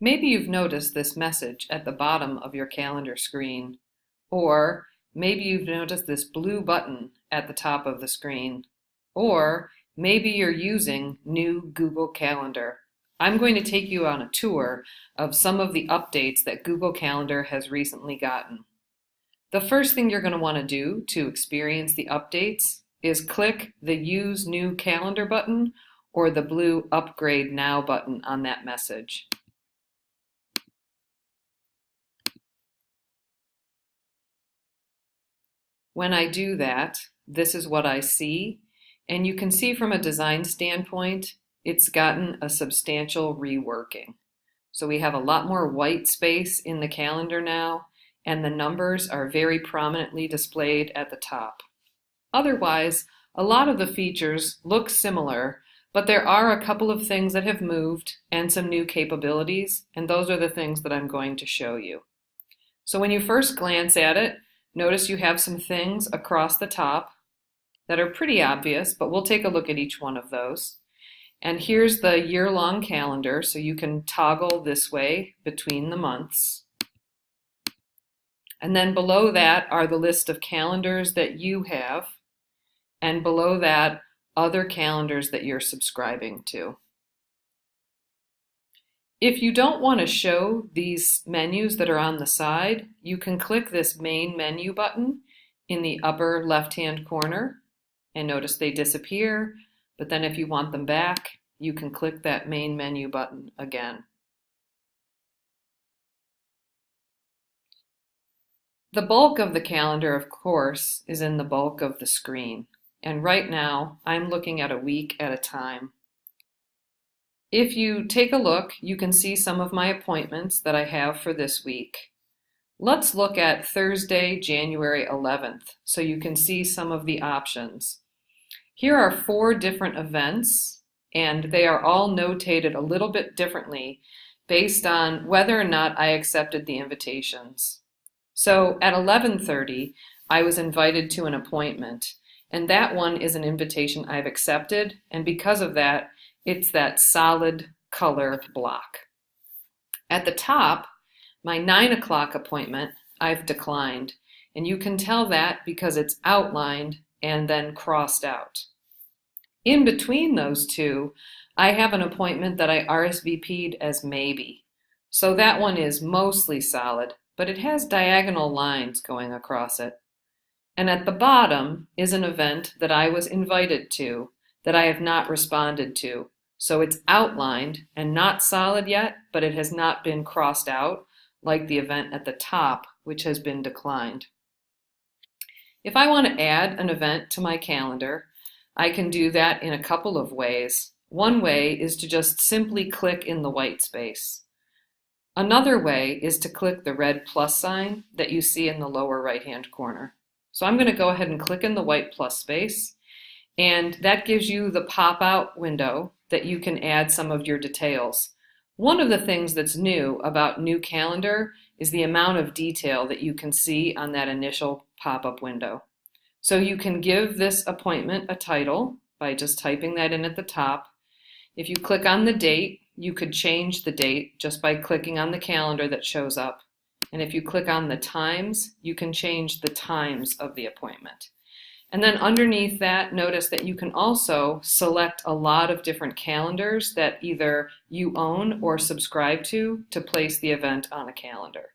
Maybe you've noticed this message at the bottom of your calendar screen, or maybe you've noticed this blue button at the top of the screen, or maybe you're using new Google Calendar. I'm going to take you on a tour of some of the updates that Google Calendar has recently gotten. The first thing you're going to want to do to experience the updates is click the Use New Calendar button or the blue Upgrade Now button on that message. When I do that, this is what I see, and you can see from a design standpoint, it's gotten a substantial reworking. So we have a lot more white space in the calendar now, and the numbers are very prominently displayed at the top. Otherwise, a lot of the features look similar, but there are a couple of things that have moved and some new capabilities, and those are the things that I'm going to show you. So when you first glance at it, notice you have some things across the top that are pretty obvious, but we'll take a look at each one of those. And here's the year-long calendar, so you can toggle this way between the months. And then below that are the list of calendars that you have, and below that, other calendars that you're subscribing to. If you don't want to show these menus that are on the side, you can click this main menu button in the upper left-hand corner, and notice they disappear, but then if you want them back, you can click that main menu button again. The bulk of the calendar, of course, is in the bulk of the screen, and right now I'm looking at a week at a time. If you take a look, you can see some of my appointments that I have for this week. Let's look at Thursday, January 11th, so you can see some of the options. Here are 4 different events, and they are all notated a little bit differently based on whether or not I accepted the invitations. So at 11:30, I was invited to an appointment, and that one is an invitation I've accepted, and because of that, it's that solid color block. At the top, my 9 o'clock appointment, I've declined, and you can tell that because it's outlined and then crossed out. In between those two, I have an appointment that I RSVP'd as maybe. So that one is mostly solid, but it has diagonal lines going across it. And at the bottom is an event that I was invited to that I have not responded to. So it's outlined and not solid yet, but it has not been crossed out like the event at the top, which has been declined. If I want to add an event to my calendar, I can do that in a couple of ways. One way is to just simply click in the white space. Another way is to click the red plus sign that you see in the lower right-hand corner. So I'm going to go ahead and click in the white plus space, and that gives you the pop-out window that you can add some of your details. One of the things that's new about New Calendar is the amount of detail that you can see on that initial pop-up window. So you can give this appointment a title by just typing that in at the top. If you click on the date, you could change the date just by clicking on the calendar that shows up. And if you click on the times, you can change the times of the appointment. And then underneath that, notice that you can also select a lot of different calendars that either you own or subscribe to place the event on a calendar.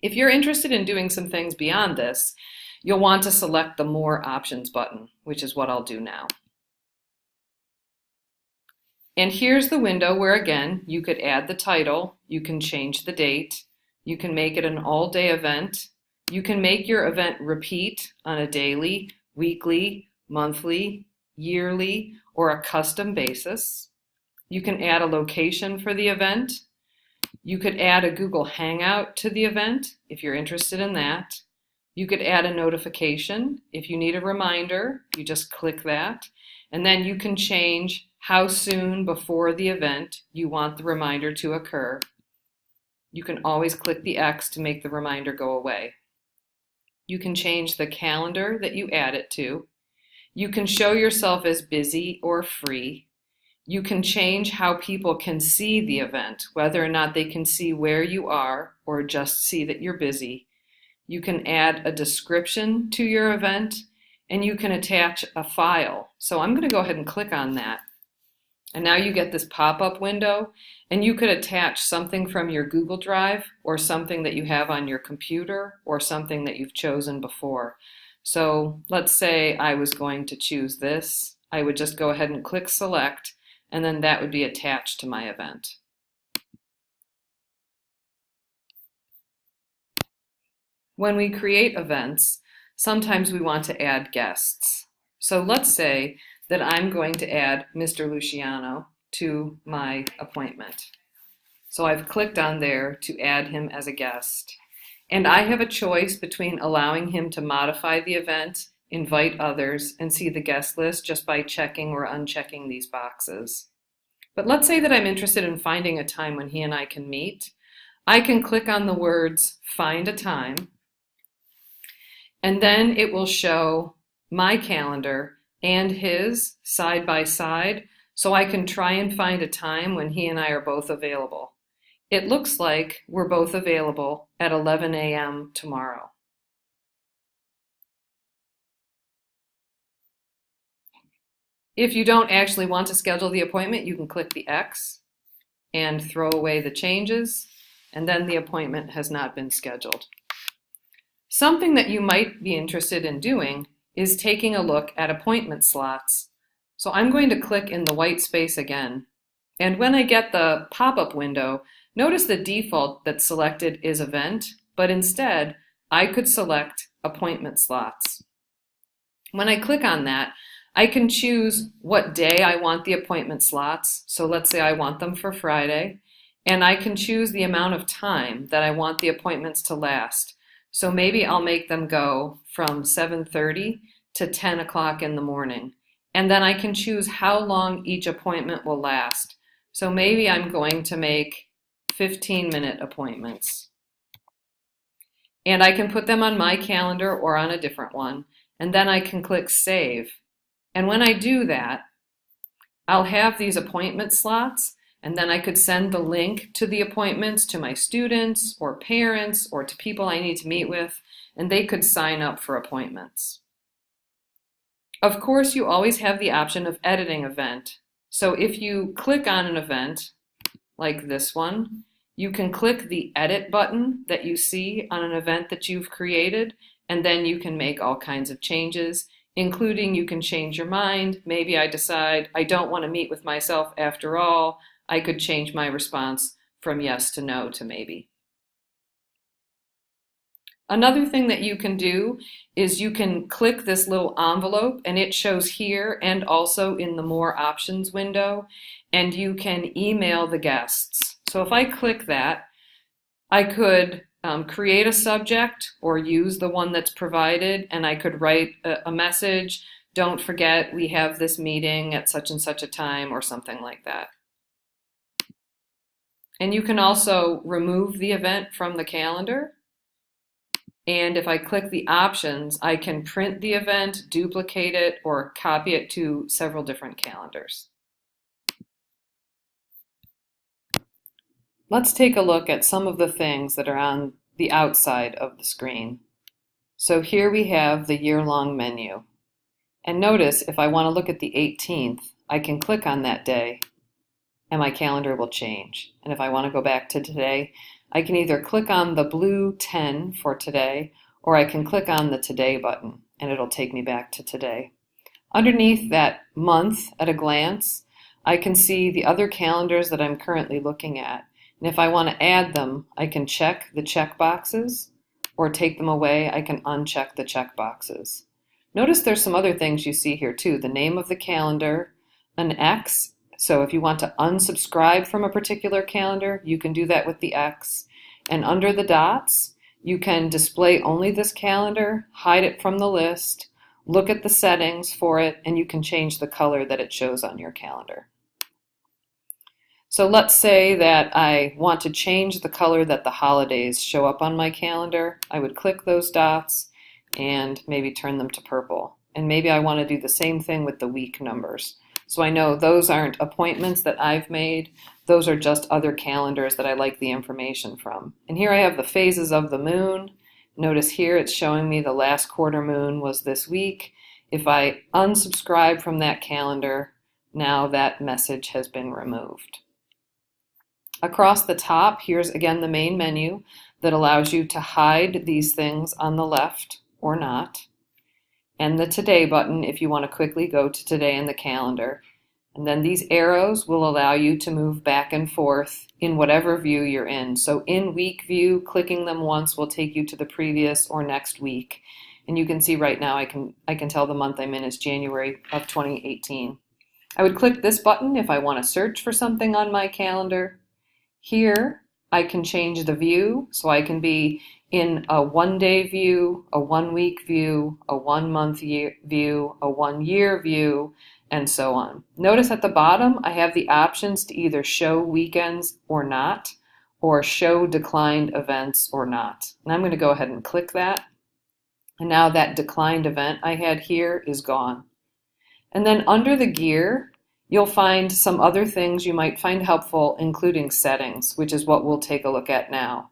If you're interested in doing some things beyond this, you'll want to select the More Options button, which is what I'll do now. And here's the window where, again, you could add the title, you can change the date, you can make it an all-day event, you can make your event repeat on a daily, weekly, monthly, yearly, or a custom basis. You can add a location for the event. You could add a Google Hangout to the event if you're interested in that. You could add a notification. If you need a reminder, you just click that. And then you can change how soon before the event you want the reminder to occur. You can always click the X to make the reminder go away. You can change the calendar that you add it to. You can show yourself as busy or free. You can change how people can see the event, whether or not they can see where you are or just see that you're busy. You can add a description to your event, and you can attach a file. So I'm going to go ahead and click on that. And now you get this pop-up window, and you could attach something from your Google Drive or something that you have on your computer or something that you've chosen before. So let's say I was going to choose this. I would just go ahead and click select, and then that would be attached to my event. When we create events, sometimes we want to add guests. So let's say that I'm going to add Mr. Luciano to my appointment. So I've clicked on there to add him as a guest. And I have a choice between allowing him to modify the event, invite others, and see the guest list just by checking or unchecking these boxes. But let's say that I'm interested in finding a time when he and I can meet. I can click on the words find a time, and then it will show my calendar and his side by side, so I can try and find a time when he and I are both available. It looks like we're both available at 11 a.m. tomorrow. If you don't actually want to schedule the appointment, you can click the X and throw away the changes, and then the appointment has not been scheduled. Something that you might be interested in doing is taking a look at appointment slots. So I'm going to click in the white space again. And when I get the pop-up window, notice the default that's selected is event, but instead I could select appointment slots. When I click on that, I can choose what day I want the appointment slots. So let's say I want them for Friday, and I can choose the amount of time that I want the appointments to last. So maybe I'll make them go from 7:30 to 10 o'clock in the morning. And then I can choose how long each appointment will last. So maybe I'm going to make 15-minute appointments. And I can put them on my calendar or on a different one. And then I can click save. And when I do that, I'll have these appointment slots, and then I could send the link to the appointments to my students or parents or to people I need to meet with, and they could sign up for appointments. Of course, you always have the option of editing event. So if you click on an event, like this one, you can click the edit button that you see on an event that you've created, and then you can make all kinds of changes, including you can change your mind. Maybe I decide I don't want to meet with myself after all. I could change my response from yes to no to maybe. Another thing that you can do is you can click this little envelope, and it shows here and also in the More Options window, and you can email the guests. So if I click that, I could create a subject or use the one that's provided, and I could write a message, don't forget we have this meeting at such and such a time, or something like that. And you can also remove the event from the calendar. And if I click the options, I can print the event, duplicate it, or copy it to several different calendars. Let's take a look at some of the things that are on the outside of the screen. So here we have the year-long menu. And notice if I want to look at the 18th, I can click on that day and my calendar will change. And if I want to go back to today, I can either click on the blue 10 for today, or I can click on the Today button, and it'll take me back to today. Underneath that month at a glance, I can see the other calendars that I'm currently looking at. And if I want to add them, I can check the check boxes, or take them away, I can uncheck the check boxes. Notice there's some other things you see here too. The name of the calendar, an X. So if you want to unsubscribe from a particular calendar, you can do that with the X. And under the dots, you can display only this calendar, hide it from the list, look at the settings for it, and you can change the color that it shows on your calendar. So let's say that I want to change the color that the holidays show up on my calendar. I would click those dots and maybe turn them to purple. And maybe I want to do the same thing with the week numbers. So I know those aren't appointments that I've made. Those are just other calendars that I like the information from. And here I have the phases of the moon. Notice here it's showing me the last quarter moon was this week. If I unsubscribe from that calendar, now that message has been removed. Across the top, here's again the main menu that allows you to hide these things on the left or not. And the Today button if you want to quickly go to today in the calendar. And then these arrows will allow you to move back and forth in whatever view you're in. So in week view, clicking them once will take you to the previous or next week. And you can see right now I can tell the month I'm in is January of 2018. I would click this button if I want to search for something on my calendar. Here I can change the view, so I can be in a 1-day view, a 1-week view, a 1-month view, a 1-year view, and so on. Notice at the bottom I have the options to either show weekends or not, or show declined events or not. And I'm going to go ahead and click that. And now that declined event I had here is gone. And then under the gear, you'll find some other things you might find helpful, including settings, which is what we'll take a look at now.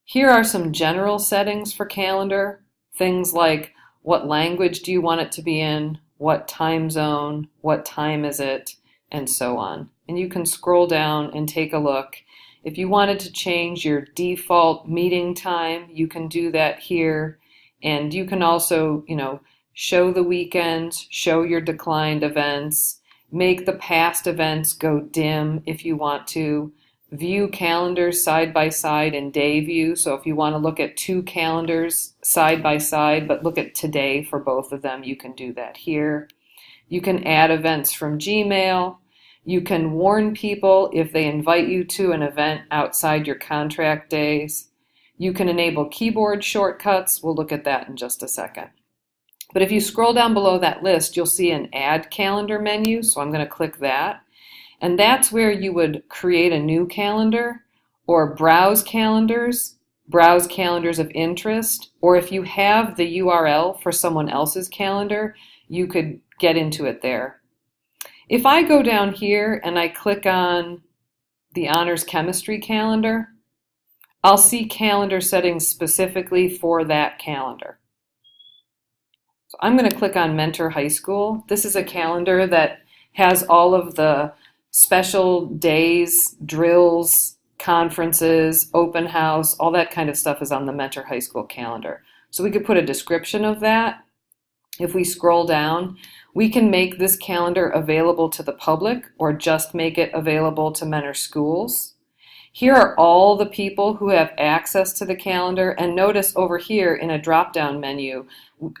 Here are some general settings for calendar, things like what language do you want it to be in, what time zone, what time is it, and so on. And you can scroll down and take a look. If you wanted to change your default meeting time, you can do that here. And you can also, show the weekends, show your declined events, make the past events go dim if you want to, view calendars side by side in day view. So if you want to look at two calendars side by side, but look at today for both of them, you can do that here. You can add events from Gmail. You can warn people if they invite you to an event outside your contract days. You can enable keyboard shortcuts. We'll look at that in just a second. But if you scroll down below that list, you'll see an Add Calendar menu, so I'm going to click that. And that's where you would create a new calendar or browse calendars of interest, or if you have the URL for someone else's calendar, you could get into it there. If I go down here and I click on the Honors Chemistry calendar, I'll see calendar settings specifically for that calendar. So I'm going to click on Mentor High School. This is a calendar that has all of the special days, drills, conferences, open house, all that kind of stuff is on the Mentor High School calendar. So we could put a description of that. If we scroll down, we can make this calendar available to the public or just make it available to Mentor schools. Here are all the people who have access to the calendar, and notice over here in a drop-down menu,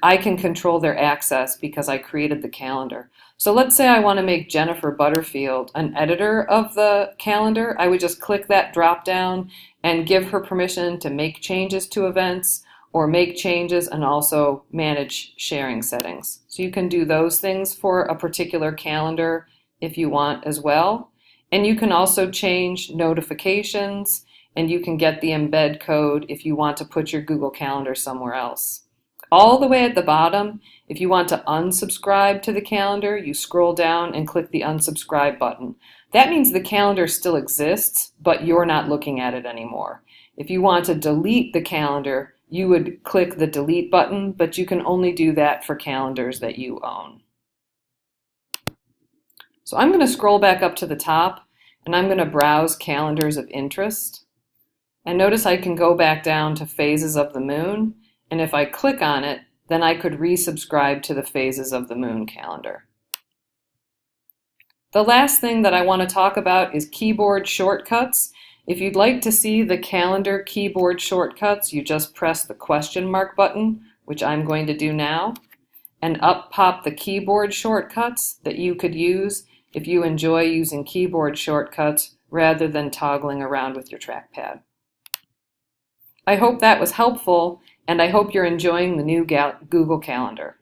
I can control their access because I created the calendar. So let's say I want to make Jennifer Butterfield an editor of the calendar. I would just click that drop-down and give her permission to make changes to events or make changes and also manage sharing settings. So you can do those things for a particular calendar if you want as well. And you can also change notifications, and you can get the embed code if you want to put your Google Calendar somewhere else. All the way at the bottom, if you want to unsubscribe to the calendar, you scroll down and click the unsubscribe button. That means the calendar still exists, but you're not looking at it anymore. If you want to delete the calendar, you would click the delete button, but you can only do that for calendars that you own. So I'm going to scroll back up to the top and I'm going to browse calendars of interest. And notice I can go back down to phases of the moon, and if I click on it, then I could resubscribe to the phases of the moon calendar. The last thing that I want to talk about is keyboard shortcuts. If you'd like to see the calendar keyboard shortcuts, you just press the question mark button, which I'm going to do now, and up pop the keyboard shortcuts that you could use if you enjoy using keyboard shortcuts rather than toggling around with your trackpad. I hope that was helpful, and I hope you're enjoying the new Google Calendar.